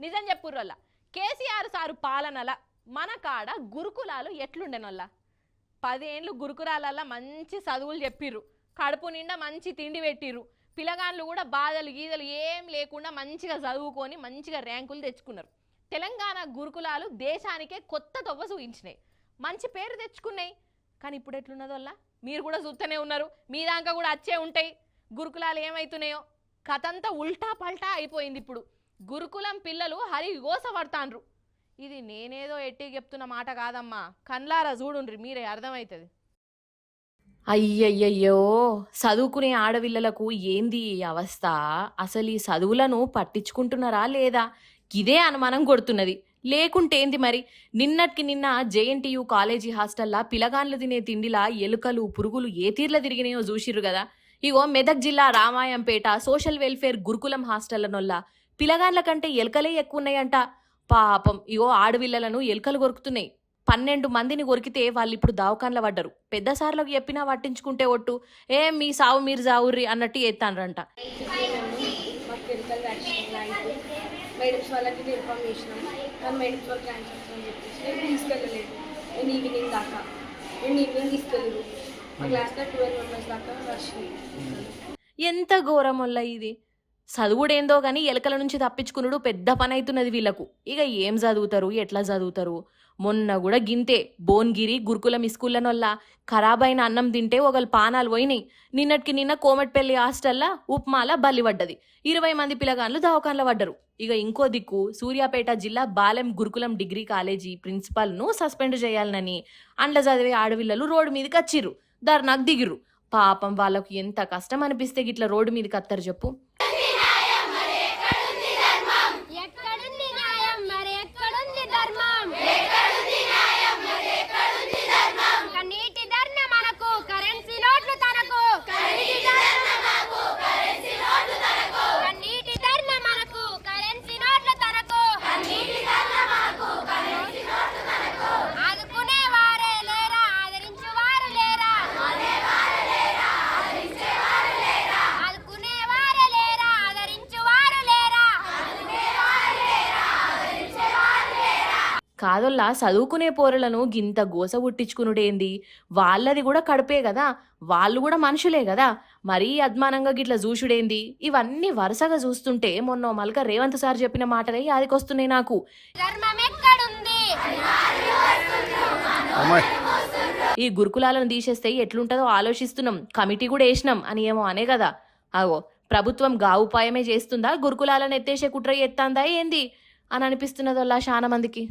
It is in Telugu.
నిజం చెప్పుర్రోళ్ళ కేసీఆర్ సారు పాలనల మన కాడ గురుకులాలు ఎట్లుండెనోళ్ళ 10 ఏండ్లు గురుకులాలల్ల మంచి చదువులు చెప్పిర్రు, కడుపు నిండా మంచి తిండి పెట్టిర్రు, పిల్లగాన్లు కూడా బాధలు గీదలు ఏం లేకుండా మంచిగా చదువుకొని మంచిగా ర్యాంకులు తెచ్చుకున్నారు. తెలంగాణ గురుకులాలు దేశానికే కొత్త తొవ్వ చూయించినాయి, మంచి పేరు తెచ్చుకున్నాయి. కానీ ఇప్పుడు ఎట్లున్నదోళ్ళ మీరు కూడా చూస్తూనే ఉన్నారు, మీ దాకా కూడా వచ్చే ఉంటాయి. గురుకులాలు ఏమవుతున్నాయో కథంతా ఉల్టా పల్టా అయిపోయింది. ఇప్పుడు గురుకులం పిల్లలు హరి గోస పడతాండ్రు. ఇది నేనేదో ఎట్టి చెప్తున్న మాట కాదమ్మా, కన్లారా చూడుండ్రి మీరే అర్థమవుతుంది. అయ్యయ్యయ్యో, చదువుకునే ఆడపిల్లలకు ఏంది ఈ అవస్థ? అసలు ఈ చదువులను పట్టించుకుంటున్నారా లేదా? ఇదే అనుమానం కొడుతున్నది. లేకుంటేంది మరి? నిన్నటికి నిన్న జేఎన్టీయూ కాలేజీ హాస్టల్లా పిలగాన్లు తినే తిండిలా ఎలుకలు పురుగులు ఏ తీర్ల తిరిగినాయో చూసిర్రు కదా. ఇగో మెదక్ జిల్లా రామాయంపేట సోషల్ వెల్ఫేర్ గురుకులం హాస్టళ్లనొల్ల పిలగాన్ల కంటే ఎలుకలే ఎక్కువ ఉన్నాయంట. పాపం ఇగో ఆడపిల్లలను ఎలుకలు కొరుకుతున్నాయి. 12 మందిని కొరికితే వాళ్ళు ఇప్పుడు దావకాన్ల పడ్డరు. పెద్ద సార్లకు చెప్పినా పట్టించుకుంటే ఒట్టు ఏం మీ సావు మీరు జావుర్రి అన్నట్టు ఎత్తాన్రంట. మేడమ్స్ వాళ్ళకి ఇన్ఫార్మ్ చేసినాం, కానీ మేడమ్స్ వాళ్ళు క్యాన్సిల్ అని చెప్పేసి నేను తీసుకెళ్ళలేదు. నేను ఈవినింగ్ దాకా ఈవినింగ్ తీసుకెళ్ళలేదు. మా క్లాస్లో 12 మెంబర్స్ దాకా వచ్చినాయి. ఎంత ఘోరం వల్ల ఇది. చదువుడేందో కానీ ఎలకల నుంచి తప్పించుకున్నాడు పెద్ద పని అవుతున్నది వీళ్ళకు. ఇక ఏం చదువుతారు, ఎట్లా చదువుతారు? మొన్న కూడా గింతే భువనగిరి గురుకులం స్కూళ్ళనొల్ల ఖరాబ్ అయిన అన్నం తింటే ఒకళ్ళు పానాలు పోయినాయి. నిన్నటికి నిన్న కోమటిపల్లి హాస్టల్లా ఉప్మాల బల్లి పడ్డది. 20 మంది పిల్లగాన్లు దవాఖాన్ల పడ్డరు. ఇక ఇంకో దిక్కు సూర్యాపేట జిల్లా బాలెం గురుకులం డిగ్రీ కాలేజీ ప్రిన్సిపాల్ను సస్పెండ్ చేయాలనని అండ్ల చదివే ఆడపిల్లలు రోడ్డు మీదకి వచ్చిర్రు, ధర్నాకు దిగిర్రు. పాపం వాళ్ళకు ఎంత కష్టం అనిపిస్తే గిట్లా రోడ్డు మీదకి అత్తరు చెప్పు. కాదొల్లా చదువుకునే పోరలను గింత గోస పుట్టించుకునుడేంది? వాళ్ళది కూడా కడుపే కదా, వాళ్ళు కూడా మనుషులే కదా, మరీ అద్మానంగా గిట్లా చూసుడేంది? ఇవన్నీ వరుసగా చూస్తుంటే మొన్న మల్క రేవంత్ సార్ చెప్పిన మాటలే యాదికొస్తున్నాయి నాకు. ఈ గురుకులాలను తీసేస్తే ఎట్లుంటుందో ఆలోచిస్తున్నాం, కమిటీ కూడా వేసినాం అని ఏమో అనే కదా. అగో ప్రభుత్వం గా ఉపాయమే చేస్తుందా, గురుకులాలను ఎత్తేసే కుట్ర ఎత్తాందా ఏంది అని అనిపిస్తున్నదోలా చాలా మందికి.